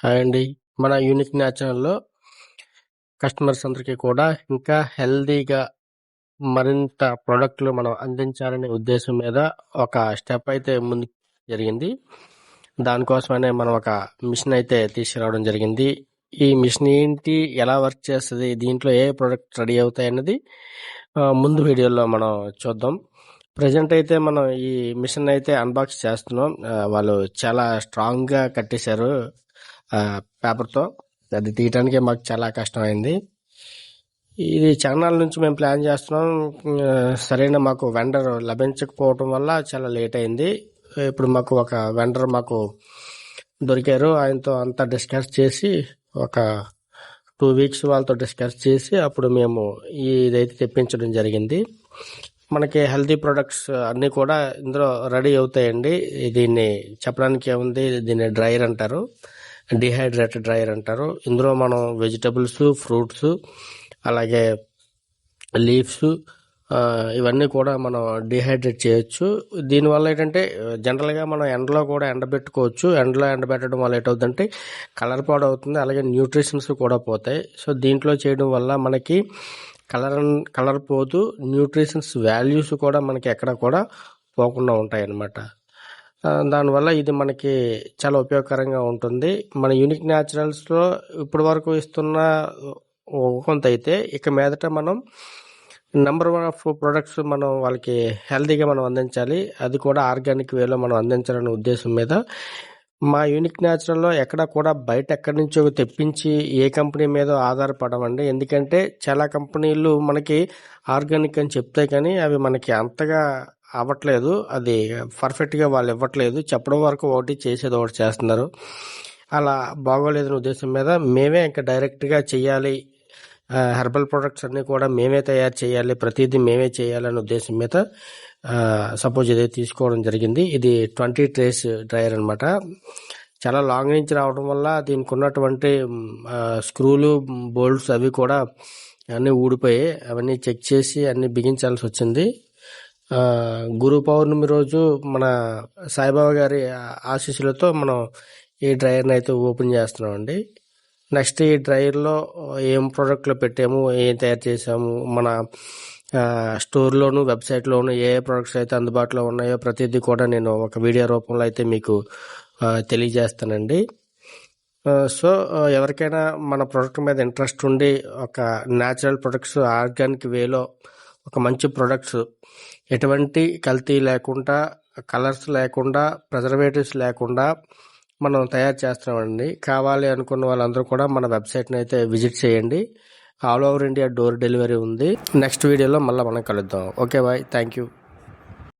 Hi అండి. మన unique న్యాచురల్లో customers అందరికీ కూడా ఇంకా హెల్దీగా మరింత ప్రోడక్ట్లు మనం అందించాలనే ఉద్దేశం మీద ఒక స్టెప్ అయితే ముందుకు జరిగింది. దానికోసమనే మనం ఒక మిషన్ అయితే తీసుకురావడం జరిగింది. ఈ మిషన్ ఏంటి, ఎలా వర్క్ చేస్తుంది, దీంట్లో ఏ ప్రోడక్ట్ రెడీ అవుతాయి అన్నది ముందు వీడియోలో మనం చూద్దాం. ప్రజెంట్ అయితే మనం ఈ మిషన్ అయితే అన్బాక్స్ చేస్తున్నాం. వాళ్ళు చాలా స్ట్రాంగ్గా కట్టేశారు పేపర్తో. అది తీయటానికే మాకు చాలా కష్టమైంది. ఇది ఛానల్ నుంచి మేము ప్లాన్ చేస్తున్నాం. సరైన మాకు వెండర్ లభించకపోవటం వల్ల చాలా లేట్ అయింది. ఇప్పుడు మాకు ఒక వెండర్ మాకు దొరికారు. ఆయనతో అంతా డిస్కస్ చేసి ఒక 2 వీక్స్ వాళ్ళతో డిస్కస్ చేసి అప్పుడు మేము ఇదైతే తెప్పించడం జరిగింది. మనకి హెల్తీ ప్రొడక్ట్స్ అన్నీ కూడా ఇందులో రెడీ అవుతాయండి. దీన్ని చెప్పడానికి ఏముంది, దీన్ని డ్రైయర్ అంటారు, డిహైడ్రేటెడ్ డ్రైయర్ అంటారు. ఇందులో మనం వెజిటబుల్స్, ఫ్రూట్స్, అలాగే లీవ్స్ ఇవన్నీ కూడా మనం డిహైడ్రేట్ చేయొచ్చు. దీనివల్ల ఏంటంటే జనరల్గా మనం ఎండలో కూడా ఎండబెట్టుకోవచ్చు. ఎండలో ఎండబెట్టడం వల్ల ఏంటవుతుందంటే కలర్ పాడవుతుంది, అలాగే న్యూట్రిషన్స్ కూడా పోతాయి. సో దీంట్లో చేయడం వల్ల మనకి కలర్ పోతూ న్యూట్రిషన్స్ వాల్యూస్ కూడా మనకి ఎక్కడ కూడా పోకుండా ఉంటాయి అన్నమాట. దానివల్ల ఇది మనకి చాలా ఉపయోగకరంగా ఉంటుంది. మన యూనిక్ న్యాచురల్స్లో ఇప్పటి వరకు ఇస్తున్న కొంత అయితే ఇక మీదట మనం నెంబర్ 1 ఆఫ్ ప్రొడక్ట్స్ మనం వాళ్ళకి హెల్తీగా మనం అందించాలి. అది కూడా ఆర్గానిక్ వేలో మనం అందించాలనే ఉద్దేశం మీద మా యూనిక్ న్యాచురల్లో ఎక్కడ కూడా బయట ఎక్కడి నుంచో తెప్పించి ఏ కంపెనీ మీద ఆధారపడమండి. ఎందుకంటే చాలా కంపెనీలు మనకి ఆర్గానిక్ అని చెప్తాయి, కానీ అవి మనకి అంతగా అవ్వట్లేదు. అది పర్ఫెక్ట్గా వాళ్ళు ఇవ్వట్లేదు. చెప్పడం వరకు ఒకటి, చేసేది ఒకటి చేస్తున్నారు. అలా బాగోలేదనే ఉద్దేశం మీద మేమే ఇంకా డైరెక్ట్గా చెయ్యాలి, హెర్బల్ ప్రొడక్ట్స్ అన్నీ కూడా మేమే తయారు చేయాలి, ప్రతిదీ మేమే చేయాలనే ఉద్దేశం మీద సపోజ్ ఇదే తీసుకోవడం జరిగింది. ఇది 20 ట్రేస్ డ్రైయర్ అనమాట. చాలా లాంగ్ నుంచి రావడం వల్ల దీనికి ఉన్నటువంటి స్క్రూలు, బోల్ట్స్ అవి కూడా అన్నీ ఊడిపోయాయి. అవన్నీ చెక్ చేసి అన్నీ బిగించాల్సి వచ్చింది. గురు పౌర్ణమి రోజు మన సాయిబాబా గారి ఆశీస్సులతో మనం ఈ డ్రైయర్ని అయితే ఓపెన్ చేస్తున్నామండి. నెక్స్ట్ ఈ డ్రైయర్లో ఏం ప్రోడక్ట్లు పెట్టాము, ఏం తయారు చేసాము, మన స్టోర్లోను వెబ్సైట్లోను ఏ ప్రోడక్ట్స్ అయితే అందుబాటులో ఉన్నాయో ప్రతిదీ కూడా నేను ఒక వీడియో రూపంలో అయితే మీకు తెలియజేస్తానండి. సో ఎవరికైనా మన ప్రోడక్ట్ మీద ఇంట్రెస్ట్ ఉండి ఒక న్యాచురల్ ప్రొడక్ట్స్ ఆర్గానిక్ వేలో ఒక మంచి ప్రొడక్ట్స్ ఎటువంటి కల్తీ లేకుండా, కలర్స్ లేకుండా, ప్రిజర్వేటివ్స్ లేకుండా మనం తయారు చేస్తున్నామండి. కావాలి అనుకున్న వాళ్ళందరూ కూడా మన వెబ్సైట్ని అయితే విజిట్ చేయండి. All over India door delivery ఉంది. నెక్స్ట్ వీడియోలో మళ్ళీ మనం కలుద్దాం. Okay bye, thank you.